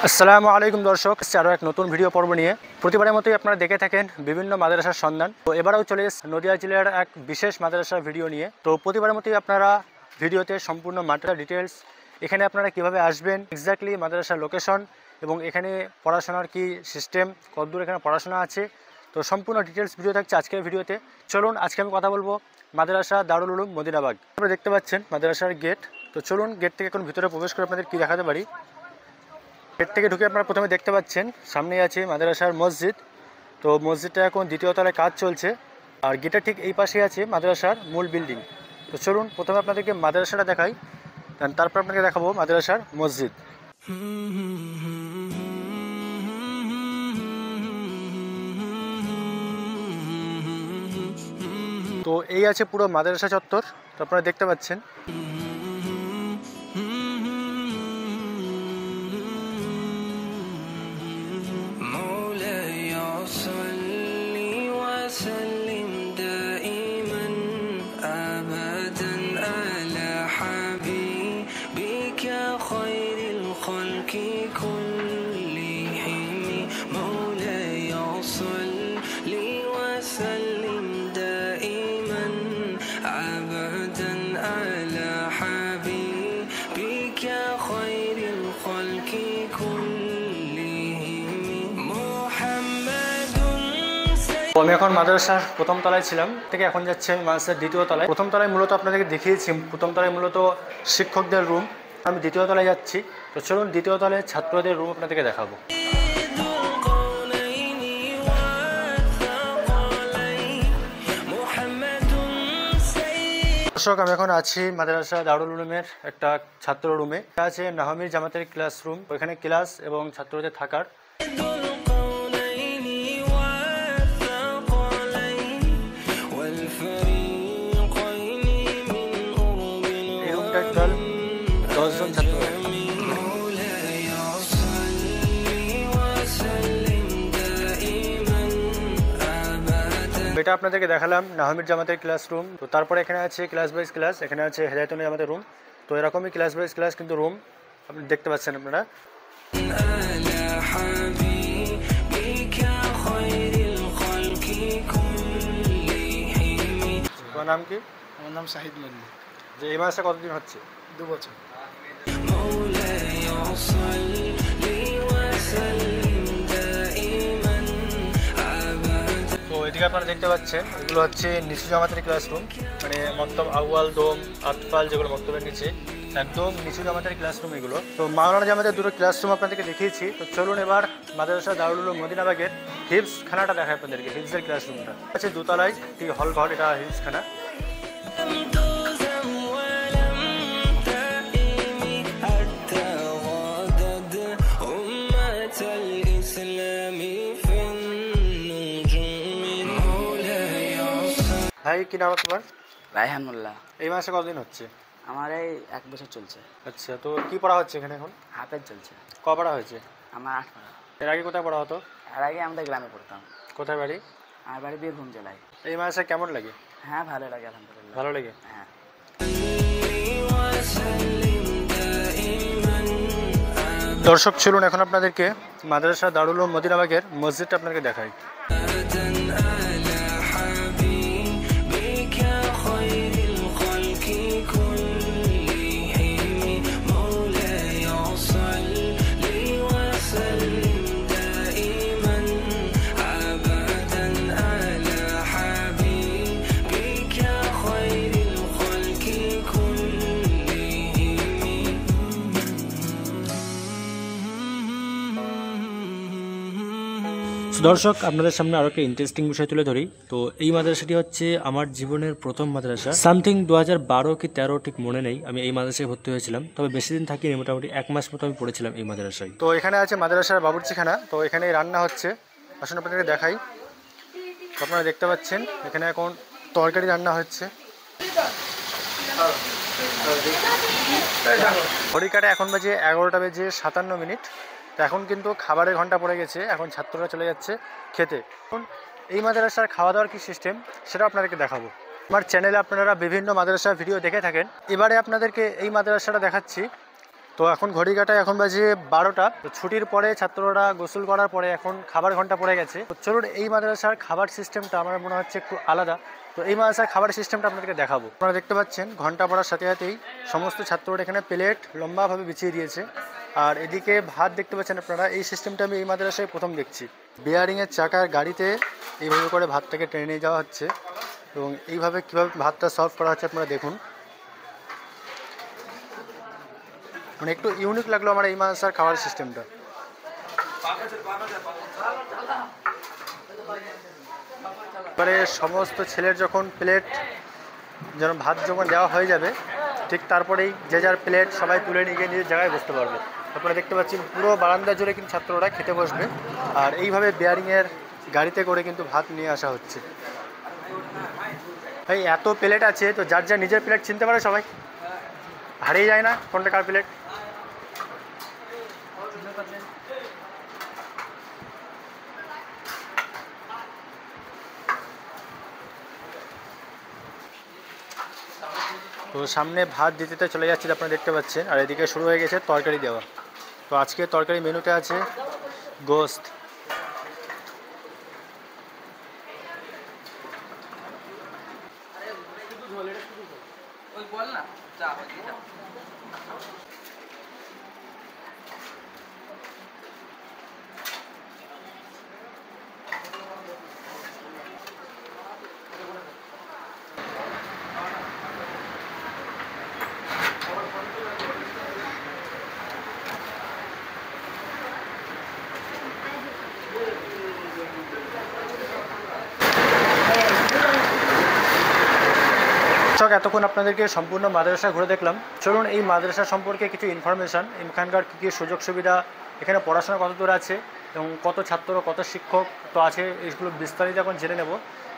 আসসালামু আলাইকুম দর্শক, আরও এক নতুন ভিডিও পর্ব নিয়ে প্রতিবারের মতোই আপনারা দেখে থাকেন বিভিন্ন মাদ্রাসার সন্ধান। তো এবারেও চলে এসেছে নদিয়া জেলার এক বিশেষ মাদ্রাসার ভিডিও নিয়ে। তো প্রতিবারের মতোই আপনারা ভিডিওতে সম্পূর্ণ মাদ্রাসার ডিটেলস, এখানে আপনারা কিভাবে আসবেন, এক্স্যাক্টলি মাদ্রাসার লোকেশন এবং এখানে পড়াশোনার কি সিস্টেম, কতদূর এখানে পড়াশোনা আছে, তো সম্পূর্ণ ডিটেলস ভিডিও থাকছে আজকের ভিডিওতে। চলুন আজকে আমি কথা বলবো মাদ্রাসা দারুল উলুম মদিনাবাগ। আপনারা দেখতে পাচ্ছেন মাদ্রাসার গেট। তো চলুন গেট থেকে এখন ভিতরে প্রবেশ করে আপনাদের কি দেখাতে পারি। গেট থেকে ঢুকে আপনারা প্রথমে দেখতে পাচ্ছেন সামনেই আছে মাদ্রাসার মসজিদ। তো মসজিদটা এখন দ্বিতীয় তলায় কাজ চলছে, আর গেটের ঠিক এই পাশেই আছে মাদ্রাসার মূল বিল্ডিং। তো চলুন প্রথমে আপনাদেরকে মাদ্রাসাটা দেখাই, তারপর আপনাকে দেখাবো মাদ্রাসার মসজিদ। তো এই আছে পুরো মাদ্রাসা চত্বর, তো আপনারা দেখতে পাচ্ছেন। আমি এখন মাদ্রাসার প্রথম তলায় ছিলাম, থেকে এখন যাচ্ছি আমি মাদ্রাসার দ্বিতীয় তলায়। প্রথম তলায় মূলত আপনাদেরকে দেখিয়েছি, প্রথম তলায় মূলত শিক্ষকদের রুম, আমি দ্বিতীয় তলায় যাচ্ছি। তো চলুন দ্বিতীয় তলায় ছাত্রদের রুম আপনাদেরকে দেখাবো। দর্শক, আমি এখন আছি মাদ্রাসা দারুল উলুমের একটা ছাত্র রুমে। আছে নাহমির জামাতের ক্লাসরুম, ওইখানে ক্লাস এবং ছাত্রদের থাকার। এটা আপনাদেরকে দেখালাম নাহমির জামাতের ক্লাসরুম। তো তারপরে এখানে আছে ক্লাস বাইজ ক্লাস, এখানে আছে হেদায়েতুল জামাতের রুম। তো এরকমই ক্লাস বাইজ ক্লাস কিন্তু রুম আপনি দেখতে পাচ্ছেন আপনারা। তোমার নাম কি? আমার নাম শাহিদ মল্লিক। যে এই মাসে কতদিন হচ্ছে? 2 বছর। তো এদিকে আপনারা দেখতে পাচ্ছেন এগুলো হচ্ছে নিচু জামাতের ক্লাসরুম, মানে মক্তব আউয়াল, দোম, আতফাল, যেগুলো মক্তবের নিচে একদম নিচু জামাতের ক্লাসরুম এগুলো। তো মাওলানা জামাতের দুটো ক্লাসরুম আপনাদেরকে দেখিয়েছি। তো চলুন এবার মাদ্রাসা দারুল উলুম মদিনাবাগের হিফজ খানাটা দেখায় আপনাদেরকে। হিফজের ক্লাসরুমটা আছে দোতলায়, একটি হল ঘর, এটা হিফজ খানা। ভাই কি নাম তোমার? রায়হান মোল্লা। এই মাসে কতদিন হচ্ছে? আমার এই 1 বছর চলছে। আচ্ছা, তো কি পড়া হচ্ছে এখানে এখন? হাফেজ চলছে। ক পড়া হয়েছে? আমার 8 পড়া। এর আগে কোথায় পড়া হতো? এর আগে আমাদের গ্রামে পড়তাম। কোথায় বাড়ি? আমার বাড়ি বীরভূম জেলায়। এই মাসে কেমন লাগে? হ্যাঁ, ভালো লাগে আলহামদুলিল্লাহ। ভালো লাগে। হ্যাঁ। দর্শক চলুন এখন আপনাদেরকে মাদ্রাসা দারুল উলুম মদিনাবাগের মসজিদটা আপনাদেরকে দেখাই। দর্শক, আপনাদের সামনে আরো একটা ইন্টারেস্টিং বিষয় তুলে ধরি। তো এই মাদ্রাসাটি হচ্ছে আমার জীবনের প্রথম মাদ্রাসা। সামথিং 2012 কি 13 ঠিক মনে নেই, আমি এই মাদ্রাসায় ভর্তি হয়েছিলাম। তবে বেশি দিন থাকিনি, মোটামুটি 1 মাস মতো আমি পড়েছিলাম এই মাদ্রাসায়। তো এখানে আছে মাদ্রাসার বাবুর্চিখানা। তো এখানে রান্না হচ্ছে, আসুন আপনাদেরকে দেখাই। আপনারা দেখতে পাচ্ছেন এখানে এখন তরকারি রান্না হচ্ছে। ঘড়ি কাটা এখন বাজে 11টা বেজে 57 মিনিট। তো এখন কিন্তু খাবারের ঘন্টা পড়ে গেছে, এখন ছাত্ররা চলে যাচ্ছে খেতে। এখন এই মাদ্রাসার খাওয়া দাওয়ার কি সিস্টেম সেটা আপনাদেরকে দেখাবো। আমার চ্যানেলে আপনারা বিভিন্ন মাদ্রাসার ভিডিও দেখে থাকেন, এবারে আপনাদেরকে এই মাদ্রাসাটা দেখাচ্ছি তো এখন ঘড়ি কাটায় এখন বাজে 12টা। তো ছুটির পরে ছাত্ররা গোসল করার পরে এখন খাবার ঘন্টা পড়ে গেছে। তো চলুন এই মাদ্রাসার খাবার সিস্টেমটা আমার মনে হচ্ছে একটু আলাদা। তো এই মাদ্রাসার খাবার সিস্টেমটা আপনাদেরকে দেখাবো। আপনারা দেখতে পাচ্ছেন ঘন্টা পড়ার সাথে সাথেই সমস্ত ছাত্ররা এখানে প্লেট লম্বাভাবে বিছিয়ে দিয়েছে। আর এদিকে ভাত দেখতে পাচ্ছেন আপনারা। এই সিস্টেমটা আমি এই মাদ্রাসায় প্রথম দেখছি। বিয়ারিংয়ের চাকার গাড়িতে এইভাবে করে ভাতটাকে টেনে নিয়ে যাওয়া হচ্ছে এবং এইভাবে কীভাবে ভাতটা সার্ভ করা হচ্ছে আপনারা দেখুন। মানে একটু ইউনিক লাগলো আমার এই মাদ্রাসার খাবার সিস্টেমটা। এবারে সমস্ত ছেলের যখন প্লেট ভাত যখন দেওয়া হয়ে যাবে, ঠিক তারপরেই যে যার প্লেট সবাই তুলে নিয়ে গিয়ে নিজের জায়গায় বসতে পারবে। আপনারা দেখতে পাচ্ছেন পুরো বারান্দা জুড়ে কিন্তু ছাত্ররা খেতে বসবে। আর এইভাবে বিয়ারিংয়ের গাড়িতে করে কিন্তু ভাত নিয়ে আসা হচ্ছে। ভাই এত প্লেট আছে, তো যার যার নিজের প্লেট চিনতে পারে সবাই, হারিয়ে যায় না কোনটা কার প্লেট। তো সামনে ভাত দিতে চলে যাচ্ছে, আপনারা দেখতে পাচ্ছেন। আর এদিকে শুরু হয়ে গেছে তরকারি দেওয়া। তো আজকে তরকারি মেনুতে আছে গোস্ত। এতক্ষণ আপনাদেরকে সম্পূর্ণ মাদ্রাসা ঘুরে দেখলাম। চলুন এই মাদ্রাসা সম্পর্কে কিছু ইনফরমেশান, এখানকার কী কী সুযোগ সুবিধা, এখানে পড়াশোনা কত দূর আছে এবং কত ছাত্র কত শিক্ষক তো আছে, এইগুলো বিস্তারিত এখন জেনে নেব।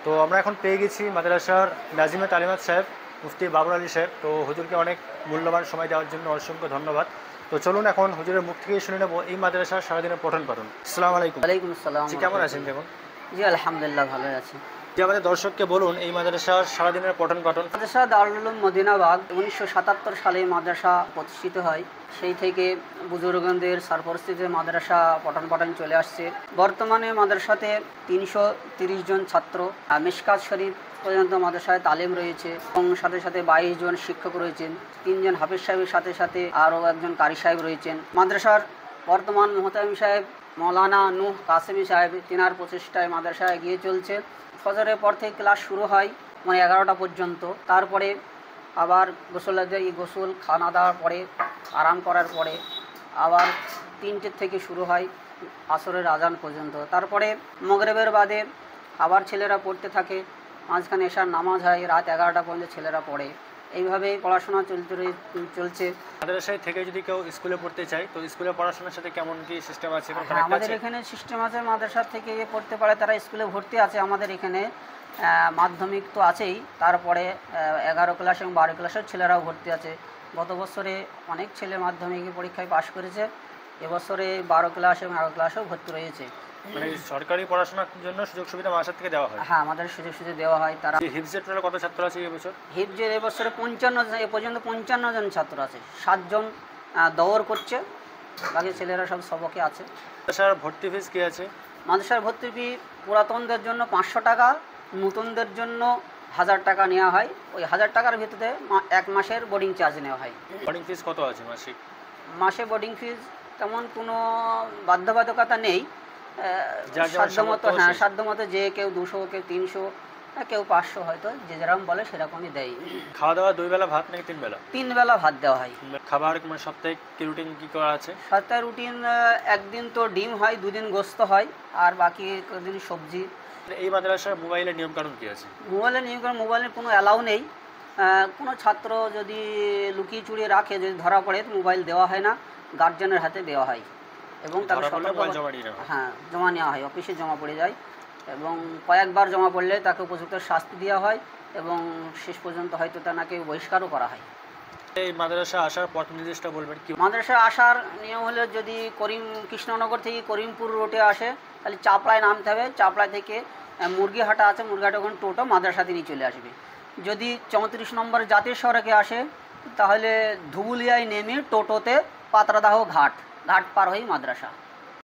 তো আমরা এখন পেয়ে গেছি মাদ্রাসার নাজিমে তালিমাত সাহেব, মুফতি বাবর আলী সাহেব। তো হুজুরকে অনেক মূল্যবান সময় দেওয়ার জন্য অসংখ্য ধন্যবাদ। তো চলুন এখন হুজুরের মুখ থেকেই শুনে নেব এই মাদ্রাসার সারাদিনের পঠন পাঠন। আসসালামু আলাইকুম। ওয়ালাইকুম আসসালাম। জি, কেমন আছেন? দেখুন জি আলহামদুলিল্লাহ ভালো আছি। যে আমাদের দর্শককে বলুন এই মাদ্রাসার সারাদিনের পঠন পাঠন। মাদ্রাসা দারুল উলুম মদিনাবাগ 1977 সালে মাদ্রাসা প্রতিষ্ঠিত হয়। সেই থেকে বুজুর্গদের সরপরস্তিতে মাদ্রাসা পঠন পাঠন চলে আসছে। বর্তমানে মাদ্রাসাতে 330 জন ছাত্র, মিশকাত শরীফ পর্যন্ত মাদ্রাসায় তালিম রয়েছে এবং সাথে সাথে 22 জন শিক্ষক রয়েছেন। 3 জন হাফিজ সাহেবের সাথে সাথে আরও একজন কারি সাহেব রয়েছেন। মাদ্রাসার বর্তমান মোহতামিম সাহেব মৌলানা নূহ কাসেমি সাহেব, তিনার প্রচেষ্টায় মাদ্রাসা এগিয়ে চলছে। ফজরের পর থেকে ক্লাস শুরু হয় মানে 11টা পর্যন্ত। তারপরে আবার গোসল খানা দেওয়ার পরে আরাম করার পরে আবার 3টে থেকে শুরু হয় আসরের আজান পর্যন্ত। তারপরে মাগরিবের বাদে আবার ছেলেরা পড়তে থাকে, মাঝখানে এশার নামাজ হয়, রাত 11টা পর্যন্ত ছেলেরা পড়ে। এইভাবেই পড়াশোনা চলছে। মাদ্রাসায় থেকে যদি কেউ স্কুলে পড়তে চায় তো স্কুলে পড়াশোনার সাথে কেমন কি সিস্টেম আছে? আমাদের এখানে সিস্টেম আছে, মাদ্রাসা থেকে পড়তে পারে তারা স্কুলে ভর্তি আছে। আমাদের এখানে মাধ্যমিক তো আছেই, তারপরে 11 ক্লাস এবং 12 ক্লাসের ছেলেরাও ভর্তি আছে। গত বছরে অনেক ছেলে মাধ্যমিক পরীক্ষায় পাশ করেছে, এবছরে 12 ক্লাস এবং 11 ক্লাসেও ভর্তি রয়েছে। মানে সরকারি পড়াশোনার জন্য সুযোগ সুবিধা মাদ্রাসা থেকে দেওয়া হয়? হ্যাঁ, আমাদের সুযোগ দেওয়া হয়। তারা হিফজের টোটাল কত ছাত্র আছে এবছর? হিফজের এবছরে 55 এ পর্যন্ত 55 জন ছাত্র আছে। 7 জন দৌড় করছে, বাকি ছেলেরা সব সবকে আছে। মাদ্রাসার ভর্তি ফিস কী আছে? মাদ্রাসার ভর্তি ফি পুরাতনদের জন্য 500 টাকা, নতুনদের জন্য 1000 টাকা নেওয়া হয়। ওই 1000 টাকার ভিতরে 1 মাসের বোর্ডিং চার্জ নেওয়া হয়। বোর্ডিং ফিস কত আছে মাসিক? মাসে বোর্ডিং ফিস তেমন কোনো বাধ্যবাধকতা নেই, সাধ্যমতো। হ্যাঁ, সাধ্যমতো যে কেউ 200, কেউ 300, কেউ 500, হয়তো যে যেরকম বলে সেরকমই দেয়। খাওয়া দাওয়া 2 বেলা ভাত নাকি 3 বেলা? 3 বেলা ভাত দেওয়া হয়। খাবার মানে সপ্তাহে কি রুটিন কী করা আছে? সপ্তাহে রুটিন একদিন তো ডিম হয়, 2 দিন গোস্ত হয়, আর বাকি দিন সবজি। এই মাদ্রাসার মোবাইলের নিয়মকানুন কী আছে? মোবাইলের নিয়মকানুন, মোবাইলের কোনো অ্যালাউ নেই। কোনো ছাত্র যদি লুকিয়ে চুরিয়ে রাখে, যদি ধরা পড়ে, মোবাইল দেওয়া হয় না, গার্জেনের হাতে দেওয়া হয় এবং তাকে হ্যাঁ জমা নেওয়া হয়, অফিসে জমা পড়ে যায় এবং কয়েকবার জমা পড়লে তাকে উপযুক্ত শাস্তি দেওয়া হয় এবং শেষ পর্যন্ত হয়তো তাকে বহিষ্কারও করা হয়। এই মাদ্রাসা আসার পথ নির্দেশটা বলবেন কি? মাদ্রাসা আসার নিয়ম হলো, যদি কৃষ্ণনগর থেকে করিমপুর রোডে আসে তাহলে চাপড়ায় নামতে হবে। চাপড়া থেকে মুরগিহাটা আছে, মুরগিহাটা ওখানে টোটো মাদ্রাসাতে নিয়ে চলে আসবে। যদি 34 নম্বর জাতীয় সড়কে আসে তাহলে ধুবুলিয়ায় নেমে টোটোতে পাত্রাদাহ ঘাট পার হয়েই মাদ্রাসা।